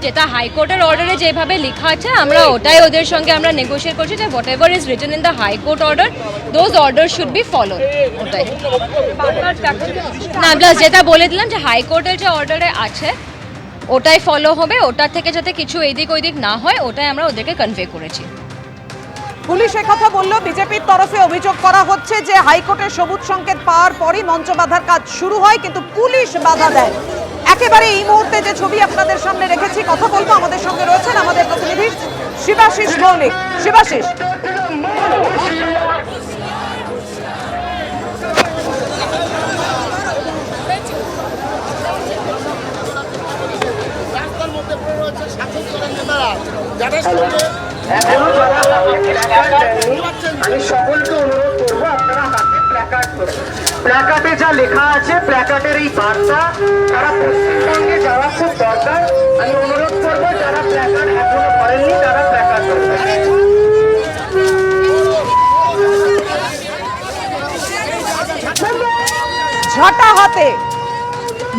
যেটা হাইকোর্টের অর্ডারে যেভাবে লেখা আছে আমরা ওটাই ওদের সঙ্গে আমরা নেগোশিয়েট করছি যে what ever is written in the high court order those order should be followed. ওটাই না, প্লাস যেটা বলে দিলাম যে হাইকোর্টের যে অর্ডারে আছে ওটাই ফলো হবে, ওটার থেকে যাতে কিছু এদিক ওইদিক না হয় ওটাই আমরা ওদেরকে কনভে করেছি। পুলিশ কথা বলল, বিজেপির তরফে অভিযোগ করা হচ্ছে যে হাইকোর্টের সবুজ সংকেত পাওয়ার পরই মঞ্চ বাঁধার কাজ শুরু হয়, কিন্তু পুলিশ বাধা দেয়। একেবারে এই মুহূর্তে যে ছবি আপনাদের সামনে রেখেছি, কথা বলবো, আমাদের সঙ্গে রয়েছেন আমাদের প্রতিনিধি শিবাশিস মৌলিক। শিবাশিস, আমি সকলকে অনুরোধ করবো আপনারা হাতে প্ল্যাকার্ড করুন। প্ল্যাকার্ডে যা লেখা আছে, প্ল্যাকার্ডের এই বার্তা তারা পশ্চিমবঙ্গে যাওয়া খুব দরকার। আমি অনুরোধ করবো যারা প্ল্যাকার্ড এখনো করেননি তারা প্ল্যাকার্ড করবেন। ঝাঁটা হাতে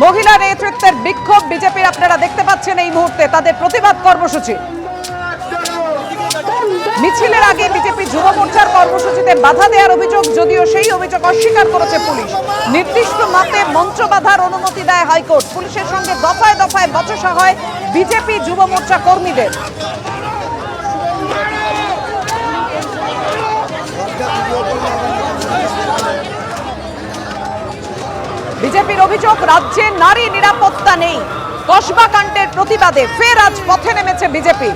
মহিলা নেতৃত্বের বিক্ষোভ বিজেপির, আপনারা দেখতে পাচ্ছেন এই মুহূর্তে তাদের প্রতিবাদ কর্মসূচি। মিছিলের আগে বিজেপি যুব মোর্চার কর্মসূচিতে বাধা দেওয়ার অভিযোগ, যদিও সেই অভিযোগ অস্বীকার করেছে পুলিশ। নির্দিষ্ট মতে মঞ্চ বাঁধার অনুমতি দেয় হাইকোর্ট। পুলিশের সঙ্গে দফায় দফায় বচসা হয় বিজেপি যুব মোর্চা কর্মীদের। বিজেপির অভিযোগ, রাজ্যে নারী নিরাপত্তা নেই। কসবা কাণ্ডের প্রতিবাদে ফের আজ পথে নেমেছে বিজেপি।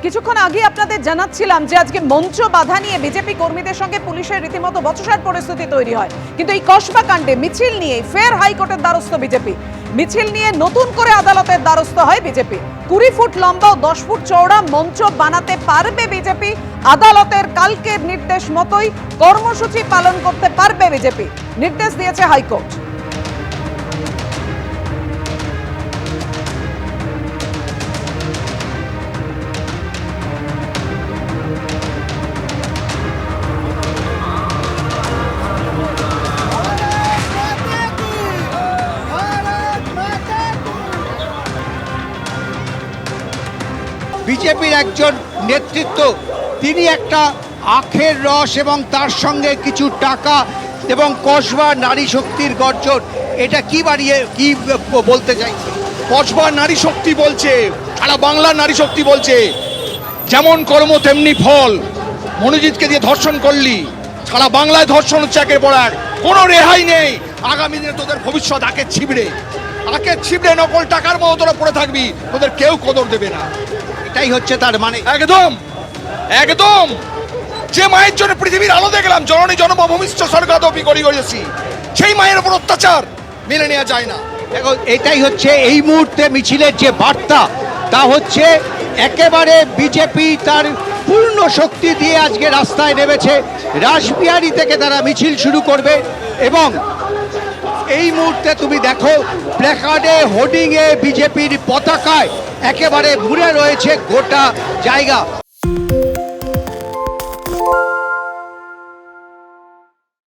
কিছুক্ষণ আগে আপনাদের জানাচ্ছিলাম যে আজকে মঞ্চ বাধা নিয়ে বিজেপি কর্মীদের সঙ্গে পুলিশের রীতিমতো বচসার পরিস্থিতি তৈরি হয়, কিন্তু এই কসবা কাণ্ডে মিছিল নিয়ে ফের হাইকোর্টের দ্বারস্থ বিজেপি। মিছিল নিয়ে নতুন করে আদালতের দ্বারস্থ হয় বিজেপি। 20 ফুট লম্বা ও 10 ফুট চওড়া মঞ্চ বানাতে পারবে বিজেপি। আদালতের কালকের নির্দেশ মতোই কর্মসূচি পালন করতে পারবে বিজেপি, নির্দেশ দিয়েছে হাইকোর্ট। বিজেপির একজন নেতৃত্ব, তিনি একটা আখের রস এবং তার সঙ্গে কিছু টাকা এবং কসবা নারী শক্তির গর্জন, এটা কি বাড়িয়ে কি বলতে চাইছে? কসবা নারী শক্তি বলছে, সারা বাংলার নারী শক্তি বলছে, যেমন কর্ম তেমনি ফল। মনোজিৎকে দিয়ে ধর্ষণ করলি, সারা বাংলায় ধর্ষণ হচ্ছে একের পর এক, কোনো রেহাই নেই। আগামী দিনে তোদের ভবিষ্যৎ আঁকে ছিবড়ে নকল টাকার মতো তোরা পড়ে থাকবি, তোদের কেউ কদর দেবে না। এটাই হচ্ছে তার মানে। একদম একদম। যে মায়ের জন্য পৃথিবীর আলো দেখলাম, জননী জন্মভূমিষ্ঠ স্বর্গাদপি করিয়েছি, সেই মায়ের উপর অত্যাচার মেনে নেওয়া যায় না। দেখো, এটাই হচ্ছে এই মুহূর্তে মিছিলের যে বার্তা, তা হচ্ছে একেবারে বিজেপি তার পূর্ণ শক্তি দিয়ে আজকে রাস্তায় নেমেছে। রাসবিহারী থেকে তারা মিছিল শুরু করবে এবং এই মুহূর্তে তুমি দেখো প্ল্যাকার্ডে, হোর্ডিংয়ে, বিজেপির পতাকায় একেবারে ঘুরে রয়েছে গোটা জায়গা।